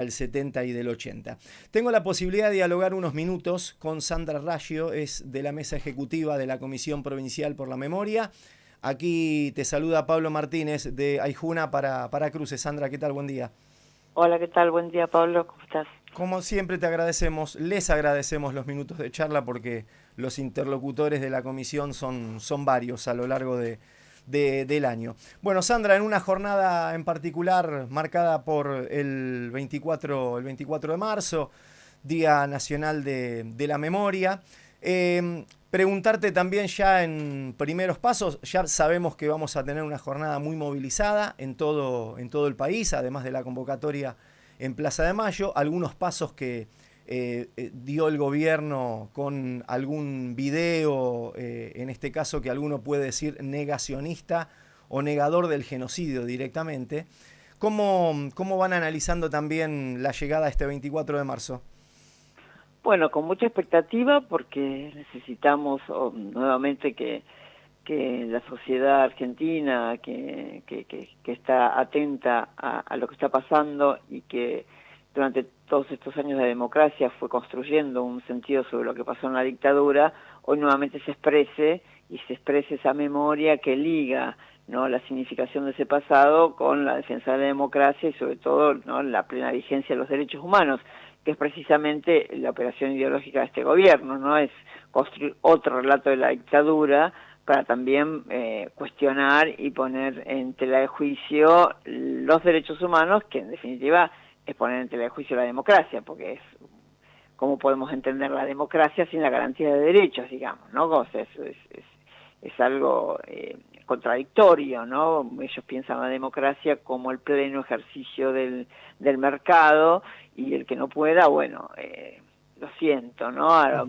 del 70 y del 80. Tengo la posibilidad de dialogar unos minutos con Sandra Raggio, es de la mesa ejecutiva de la Comisión Provincial por la Memoria. Aquí te saluda Pablo Martínez de Aijuna para Cruces. Sandra, ¿qué tal? Buen día. Hola, ¿qué tal? Buen día, Pablo. ¿Cómo estás? Como siempre les agradecemos los minutos de charla porque los interlocutores de la comisión son varios a lo largo del año. Bueno, Sandra, en una jornada en particular marcada por el 24 de marzo, Día Nacional de la Memoria, preguntarte también ya en primeros pasos, ya sabemos que vamos a tener una jornada muy movilizada en todo el país, además de la convocatoria en Plaza de Mayo, algunos pasos que dio el gobierno con algún video, en este caso que alguno puede decir negacionista o negador del genocidio directamente. ¿Cómo van analizando también la llegada a este 24 de marzo? Bueno, con mucha expectativa porque necesitamos nuevamente que la sociedad argentina que está atenta a lo que está pasando y que durante todos estos años de democracia fue construyendo un sentido sobre lo que pasó en la dictadura, hoy nuevamente se exprese esa memoria que liga, ¿no?, la significación de ese pasado con la defensa de la democracia y sobre todo, ¿no?, la plena vigencia de los derechos humanos, que es precisamente la operación ideológica de este gobierno, ¿no? Es construir otro relato de la dictadura para también cuestionar y poner en tela de juicio los derechos humanos, que en definitiva es poner en tela de juicio la democracia, porque es cómo podemos entender la democracia sin la garantía de derechos, digamos, ¿no? O sea, eso es algo contradictorio, ¿no? Ellos piensan la democracia como el pleno ejercicio del mercado, y el que no pueda, bueno, lo siento, ¿no? Ahora,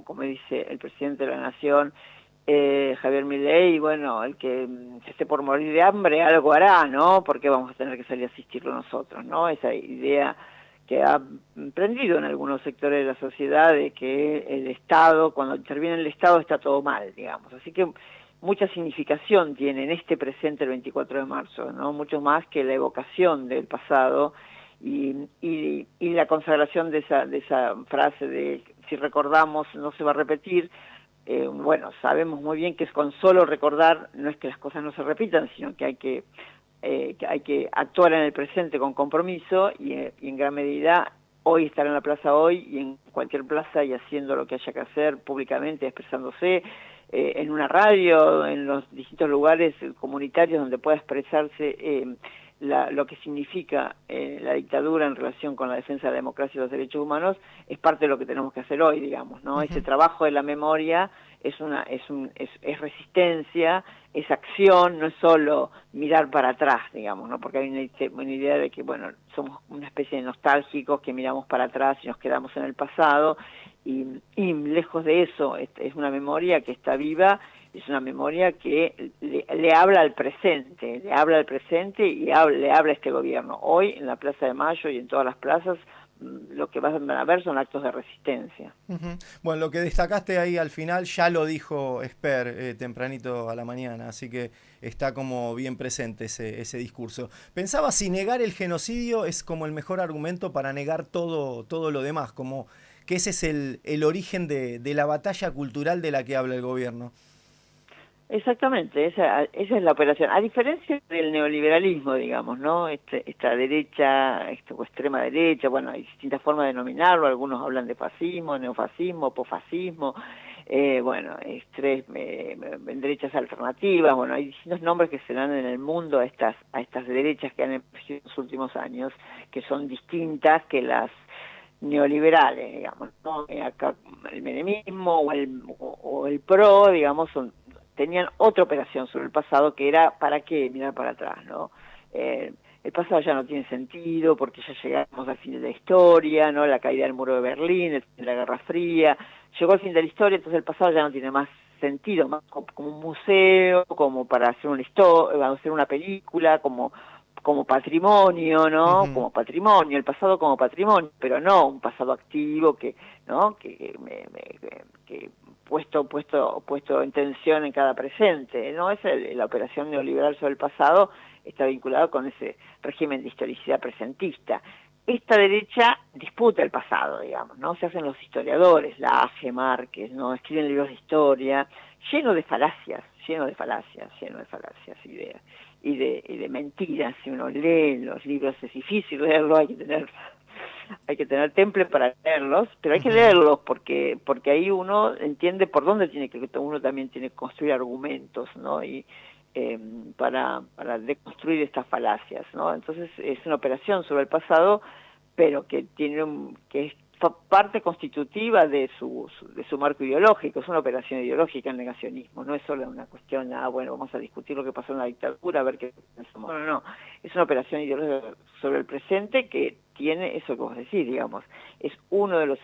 como dice el presidente de la Nación, Javier Milei, bueno, el que se esté por morir de hambre algo hará, ¿no? Porque vamos a tener que salir a asistirlo nosotros, ¿no? Esa idea que ha prendido en algunos sectores de la sociedad de que el Estado, cuando interviene el Estado, está todo mal, digamos. Así que mucha significación tiene en este presente el 24 de marzo, ¿no? Mucho más que la evocación del pasado y la consagración de esa frase de si recordamos no se va a repetir. Bueno, sabemos muy bien que es con solo recordar no es que las cosas no se repitan, sino que hay que actuar en el presente con compromiso y en gran medida hoy estar en la plaza hoy y en cualquier plaza y haciendo lo que haya que hacer públicamente, expresándose en una radio, en los distintos lugares comunitarios donde pueda expresarse lo que significa la dictadura en relación con la defensa de la democracia y los derechos humanos, es parte de lo que tenemos que hacer hoy, digamos, ¿no? Ese trabajo de la memoria es resistencia, es acción, no es solo mirar para atrás, digamos, ¿no? Porque hay una idea de que, bueno, somos una especie de nostálgicos que miramos para atrás y nos quedamos en el pasado, y lejos de eso, es una memoria que está viva, es una memoria que le habla al presente, y le habla a este gobierno. Hoy en la Plaza de Mayo y en todas las plazas lo que van a ver son actos de resistencia. Bueno, lo que destacaste ahí al final ya lo dijo Esper tempranito a la mañana, así que está como bien presente ese discurso. Pensaba si negar el genocidio es como el mejor argumento para negar todo lo demás, como que ese es el origen de la batalla cultural de la que habla el gobierno. Exactamente, esa es la operación. A diferencia del neoliberalismo, digamos, ¿no? Esta derecha, o extrema derecha, bueno, hay distintas formas de denominarlo, algunos hablan de fascismo, neofascismo, posfascismo, bueno, derechas alternativas, bueno, hay distintos nombres que se dan en el mundo a estas derechas que han emergido en los últimos años, que son distintas que las neoliberales, digamos, ¿no? Acá el menemismo o el PRO, digamos, tenían otra operación sobre el pasado que era ¿para qué mirar para atrás, no? El pasado ya no tiene sentido porque ya llegamos al fin de la historia, ¿no? La caída del muro de Berlín, el fin de la Guerra Fría, llegó al fin de la historia, entonces el pasado ya no tiene más sentido, más como un museo, como para hacer hacer una película, como patrimonio, ¿no? Como patrimonio, el pasado como patrimonio, pero no un pasado activo ¿no? Que puesto en tensión en cada presente, ¿no? La operación neoliberal sobre el pasado está vinculada con ese régimen de historicidad presentista. esta derecha disputa el pasado, digamos, ¿no? Se hacen los historiadores, Laje, Márquez, ¿no? Escriben libros de historia, lleno de falacias, ideas y de mentiras. Si uno lee los libros es difícil leerlo, hay que tener temple para leerlos, pero hay que leerlos porque ahí uno entiende por dónde uno también tiene que construir argumentos, ¿no? Y para deconstruir estas falacias, ¿no? Entonces es una operación sobre el pasado, pero que que es parte constitutiva de su marco ideológico. Es una operación ideológica el negacionismo, no es solo una cuestión, bueno, vamos a discutir lo que pasó en la dictadura, a ver qué pensamos. No, es una operación ideológica sobre el presente que tiene eso que vos decís, digamos, es uno de los...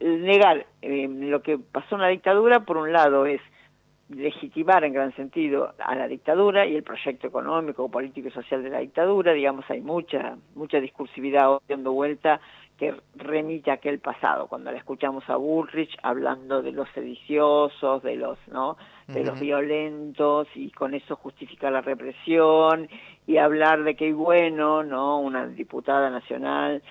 Negar lo que pasó en la dictadura, por un lado, es legitimar en gran sentido a la dictadura y el proyecto económico, político y social de la dictadura. Digamos, hay mucha discursividad dando vuelta que remite a aquel pasado. Cuando la escuchamos a Bullrich hablando de los sediciosos, de los los violentos, y con eso justificar la represión, y hablar de que, bueno, una diputada nacional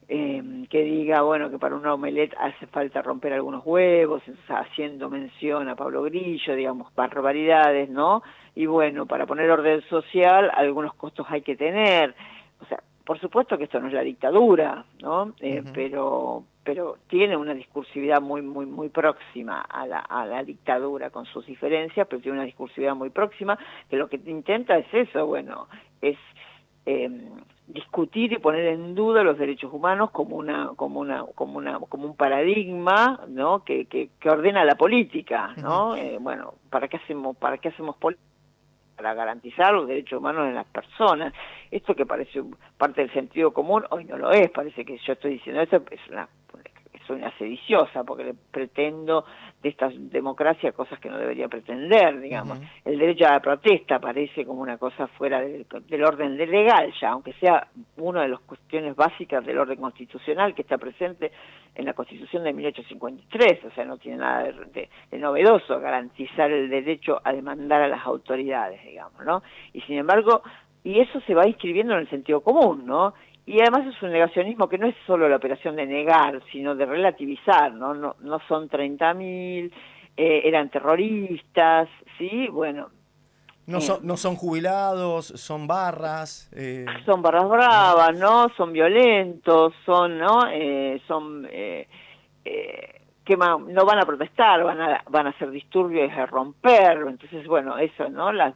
que diga, bueno, que para una omelette hace falta romper algunos huevos, haciendo mención a Pablo Grillo, digamos, barbaridades, ¿no? Y bueno, para poner orden social, algunos costos hay que tener. O sea, por supuesto que esto no es la dictadura, ¿no? Pero tiene una discursividad muy próxima a la dictadura, con sus diferencias, pero tiene una discursividad muy próxima, que lo que intenta es eso, bueno, es discutir y poner en duda los derechos humanos como un paradigma, ¿no? que ordena la política, ¿no? Bueno, ¿para qué hacemos política? Para garantizar los derechos humanos de las personas. Esto que parece parte del sentido común, hoy no lo es. Parece que yo estoy diciendo esto, soy una sediciosa, porque le pretendo de esta democracia cosas que no debería pretender, digamos. El derecho a la protesta parece como una cosa fuera del orden legal ya, aunque sea una de las cuestiones básicas del orden constitucional que está presente en la Constitución de 1853, o sea, no tiene nada de novedoso garantizar el derecho a demandar a las autoridades, digamos, ¿no? Y sin embargo, y eso se va inscribiendo en el sentido común, ¿no? Y además es un negacionismo que no es solo la operación de negar, sino de relativizar, ¿no? No son 30.000, eran terroristas, ¿sí? Bueno. No son jubilados, son barras. Son barras bravas, ¿no? Son violentos, que no van a protestar, van a hacer disturbios y a romper. Entonces, bueno, eso, ¿no? Las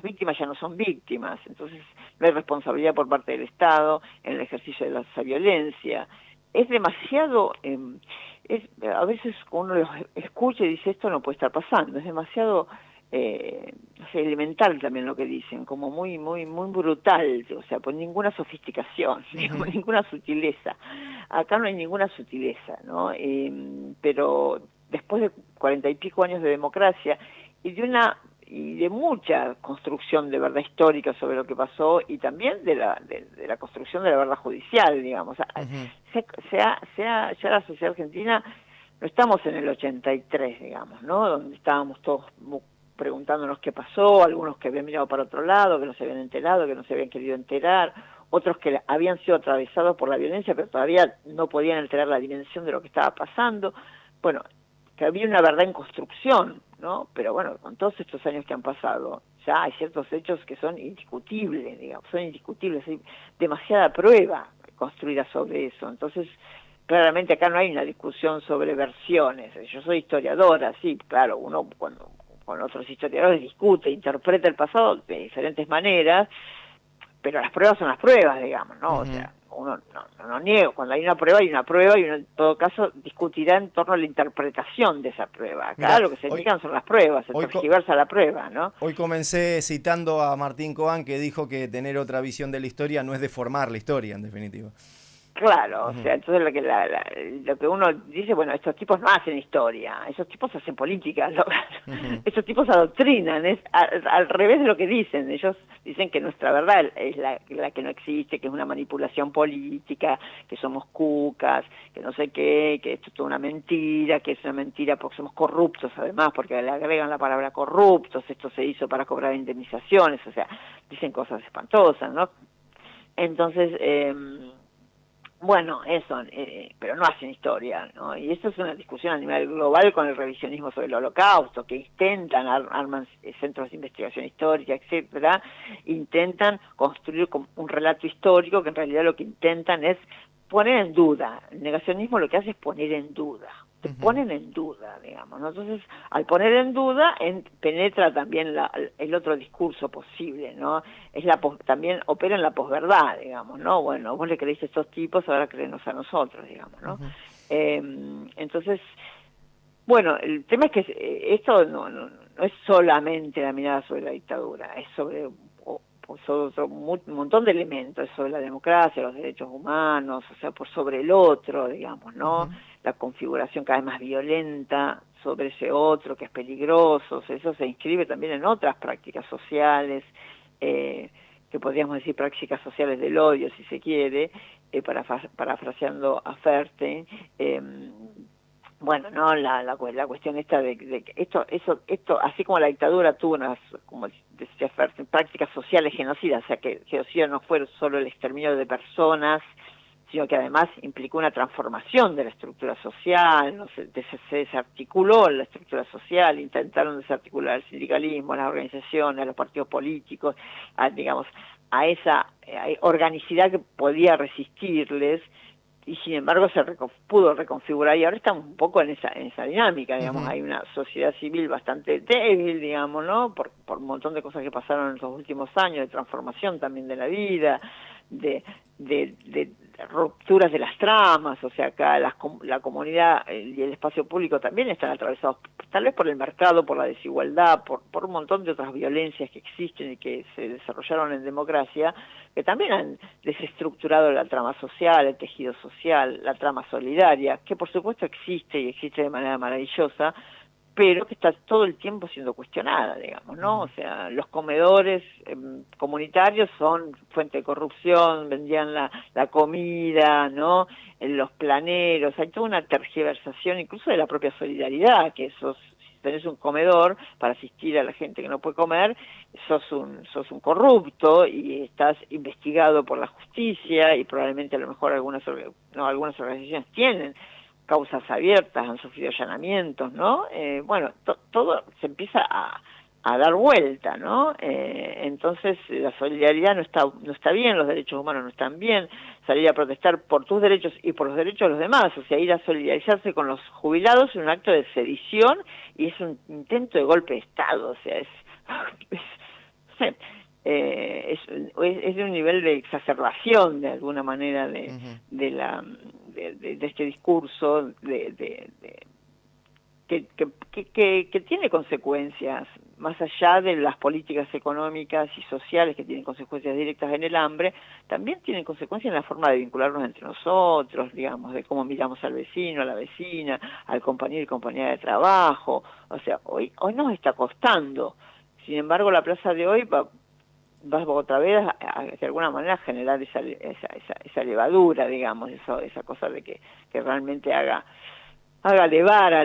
víctimas ya no son víctimas, entonces no hay responsabilidad por parte del Estado en el ejercicio de esa violencia. Es demasiado, a veces uno los escucha y dice, esto no puede estar pasando, es demasiado elemental también lo que dicen, como muy brutal, o sea, por ninguna sofisticación, digamos, ninguna sutileza. Acá no hay ninguna sutileza, ¿no? Pero después de 40 y pico años de democracia y de mucha construcción de verdad histórica sobre lo que pasó, y también de la construcción de la verdad judicial, digamos. Ya la sociedad argentina, no estamos en el 83, digamos, ¿no? Donde estábamos todos preguntándonos qué pasó, algunos que habían mirado para otro lado, que no se habían enterado, que no se habían querido enterar, otros que habían sido atravesados por la violencia, pero todavía no podían alterar la dimensión de lo que estaba pasando. Bueno, que había una verdad en construcción, ¿no? Pero bueno, con todos estos años que han pasado, ya hay ciertos hechos que son indiscutibles, digamos, hay demasiada prueba construida sobre eso. Entonces, claramente acá no hay una discusión sobre versiones. Yo soy historiadora, sí, claro, uno cuando con otros historiadores discute, interpreta el pasado de diferentes maneras, pero las pruebas son las pruebas, digamos, ¿no? O sea, uno no niega, cuando hay una prueba, y uno en todo caso discutirá en torno a la interpretación de esa prueba. Acá Mirá, lo que se indican son las pruebas, el tergiversa la prueba, ¿no? Hoy comencé citando a Martín Coan, que dijo que tener otra visión de la historia no es deformar la historia, en definitiva. Claro, o sea, entonces lo que uno dice, bueno, estos tipos no hacen historia, esos tipos hacen política, estos tipos adoctrinan, es al revés de lo que dicen. Ellos dicen que nuestra verdad es la que no existe, que es una manipulación política, que somos cucas, que no sé qué, que esto es toda una mentira, que es una mentira porque somos corruptos además, porque le agregan la palabra corruptos, esto se hizo para cobrar indemnizaciones, o sea, dicen cosas espantosas, ¿no? Entonces, Bueno, eso, pero no hacen historia, ¿no? Y esto es una discusión a nivel global con el revisionismo sobre el Holocausto, que intentan, arman centros de investigación histórica, etcétera, intentan construir un relato histórico que en realidad lo que intentan es poner en duda. El negacionismo lo que hace es poner en duda. Te ponen en duda, digamos, ¿no? Entonces, al poner en duda, penetra también el otro discurso posible, ¿no? También opera en la posverdad, digamos, ¿no? Bueno, vos le creíste a estos tipos, ahora créenos a nosotros, digamos, ¿no? Entonces, bueno, el tema es que esto no es solamente la mirada sobre la dictadura, es sobre otro un montón de elementos, sobre la democracia, los derechos humanos, o sea, por sobre el otro, digamos, ¿no? La configuración cada vez más violenta sobre ese otro que es peligroso, o sea, eso se inscribe también en otras prácticas sociales, que podríamos decir prácticas sociales del odio, si se quiere, parafraseando a Ferte. Bueno, no, la cuestión esta de que esto, así como la dictadura tuvo unas, como decía Fer, prácticas sociales genocidas, o sea que genocidio no fue solo el exterminio de personas, sino que además implicó una transformación de la estructura social, no se desarticuló la estructura social, intentaron desarticular el sindicalismo, las organizaciones, los partidos políticos, digamos, a esa organicidad que podía resistirles, y sin embargo pudo reconfigurar, y ahora estamos un poco en esa dinámica, digamos, hay una sociedad civil bastante débil, digamos, ¿no? Por un montón de cosas que pasaron en los últimos años, de transformación también de la vida, de rupturas de las tramas, o sea, acá la comunidad y el espacio público también están atravesados, tal vez por el mercado, por la desigualdad, por un montón de otras violencias que existen y que se desarrollaron en democracia, que también han desestructurado la trama social, el tejido social, la trama solidaria, que por supuesto existe y existe de manera maravillosa, pero que está todo el tiempo siendo cuestionada, digamos, ¿no? O sea, los comedores comunitarios son fuente de corrupción, vendían la comida, ¿no? Los planeros, hay toda una tergiversación incluso de la propia solidaridad, que si tenés un comedor para asistir a la gente que no puede comer, sos un corrupto y estás investigado por la justicia y probablemente a lo mejor algunas organizaciones tienen causas abiertas, han sufrido allanamientos, ¿no? Bueno, todo se empieza a dar vuelta, ¿no? Entonces la solidaridad no está bien, los derechos humanos no están bien, salir a protestar por tus derechos y por los derechos de los demás, o sea, ir a solidarizarse con los jubilados es un acto de sedición y es un intento de golpe de Estado, o sea, es de un nivel de exacerbación de alguna manera de este discurso que tiene consecuencias más allá de las políticas económicas y sociales que tienen consecuencias directas en el hambre, también tienen consecuencias en la forma de vincularnos entre nosotros, digamos, de cómo miramos al vecino, a la vecina, al compañero y compañera de trabajo, o sea, hoy nos está costando. Sin embargo, la plaza de hoy va otra vez de alguna manera a generar esa levadura, digamos, esa cosa de que realmente haga elevar a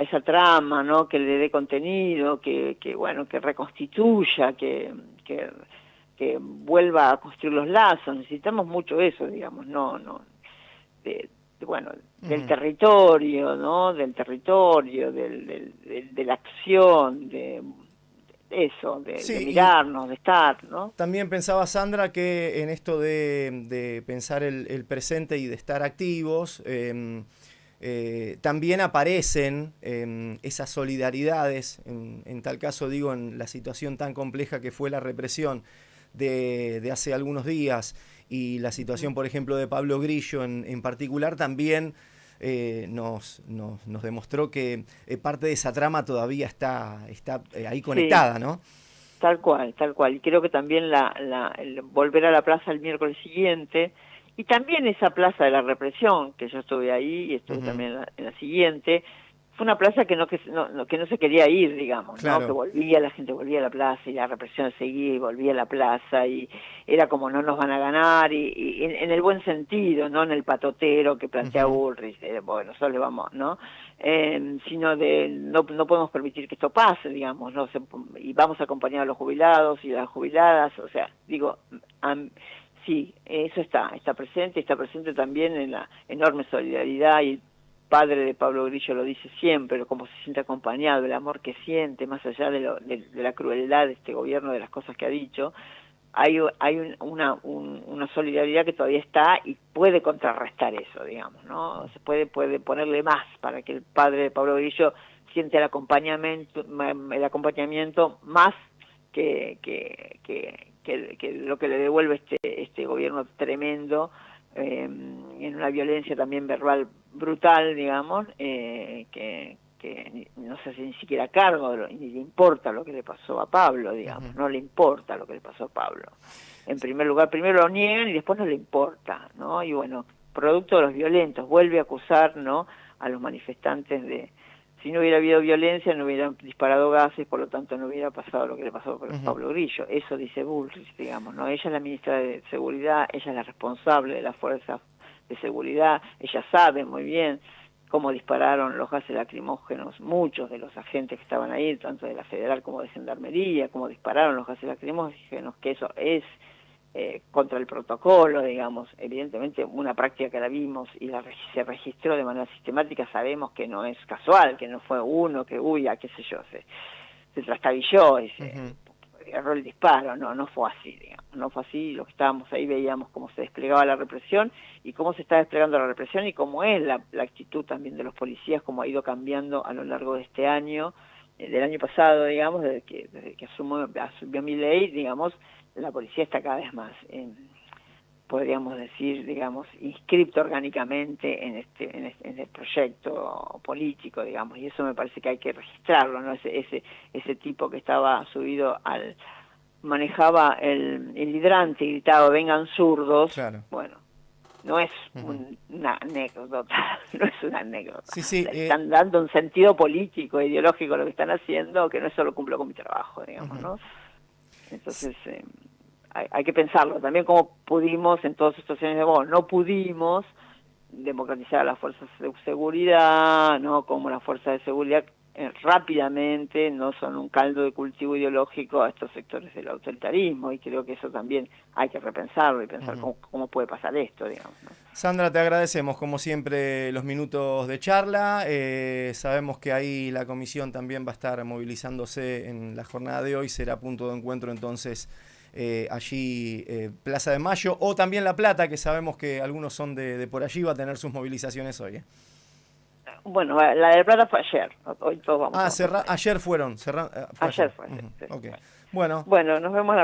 esa trama, ¿no? Que le dé contenido, que bueno, que reconstituya, que vuelva a construir los lazos. Necesitamos mucho eso, digamos, del territorio, ¿no? Del territorio, de la acción, de mirarnos, de estar, ¿no? También pensaba, Sandra, que en esto de pensar el presente y de estar activos, también aparecen esas solidaridades, en tal caso digo, en la situación tan compleja que fue la represión de hace algunos días y la situación, por ejemplo, de Pablo Grillo en particular, también nos demostró que parte de esa trama todavía está ahí conectada, sí, ¿no? Tal cual. Y creo que también el volver a la plaza el miércoles siguiente, y también esa plaza de la represión, que yo estuve ahí y estuve también en la siguiente, fue una plaza que no se quería ir, digamos, Claro. ¿no? Que la gente volvía a la plaza y la represión seguía y volvía a la plaza y era como no nos van a ganar y en el buen sentido, no en el patotero que plantea Bullrich, bueno, solo vamos, ¿no? Sino de no podemos permitir que esto pase, digamos, y vamos a acompañar a los jubilados y a las jubiladas, o sea, digo, sí, eso está presente también en la enorme solidaridad, y el padre de Pablo Grillo lo dice siempre, cómo se siente acompañado, el amor que siente, más allá de la crueldad de este gobierno, de las cosas que ha dicho. Hay una solidaridad que todavía está y puede contrarrestar eso, digamos, ¿no? Se puede ponerle más para que el padre de Pablo Grillo siente el acompañamiento más que lo que le devuelve este gobierno tremendo, en una violencia también verbal brutal, digamos, que no se hace ni siquiera cargo, ni le importa lo que le pasó a Pablo, digamos, no le importa lo que le pasó a Pablo. En primer lugar, primero lo niegan y después no le importa, ¿no? Y bueno, producto de los violentos, vuelve a acusar, ¿no?, a los manifestantes de... Si no hubiera habido violencia, no hubieran disparado gases, por lo tanto no hubiera pasado lo que le pasó a Pablo Grillo. Eso dice Bullrich, digamos, ¿no? Ella es la ministra de Seguridad, ella es la responsable de las fuerzas de seguridad, ella sabe muy bien cómo dispararon los gases lacrimógenos, muchos de los agentes que estaban ahí, tanto de la Federal como de Gendarmería, cómo dispararon los gases lacrimógenos, que eso es contra el protocolo, digamos. Evidentemente una práctica que la vimos y se registró de manera sistemática, sabemos que no es casual, que no fue uno que, qué sé yo, se trastabilló y se agarró el disparo, no fue así, digamos, no fue así. Lo que estábamos ahí veíamos cómo se desplegaba la represión y cómo se está desplegando la represión y cómo es la actitud también de los policías, cómo ha ido cambiando a lo largo de este año, del año pasado, digamos, desde que asumió Milei, digamos. La policía está cada vez más, podríamos decir, digamos, inscripto orgánicamente en el proyecto político, digamos, y eso me parece que hay que registrarlo, ¿no? Ese tipo que estaba subido manejaba el hidrante y gritaba "vengan zurdos", claro. Bueno, no es una anécdota, no es una anécdota. Sí, están dando un sentido político, ideológico a lo que están haciendo, que no es solo cumplo con mi trabajo, digamos, ¿no? Entonces, hay que pensarlo. También cómo pudimos, en todas estas situaciones no pudimos democratizar a las fuerzas de seguridad, ¿no? Como las fuerzas de seguridad rápidamente no son un caldo de cultivo ideológico a estos sectores del autoritarismo, y creo que eso también hay que repensarlo y pensar cómo puede pasar esto, digamos, ¿no? Sandra, te agradecemos como siempre los minutos de charla. Sabemos que ahí la comisión también va a estar movilizándose en la jornada de hoy, será punto de encuentro entonces allí Plaza de Mayo, o también La Plata, que sabemos que algunos son de por allí, va a tener sus movilizaciones hoy. Bueno, la de Plata fue ayer, hoy todos vamos ayer fueron. ayer fue. Okay. Bueno, nos vemos la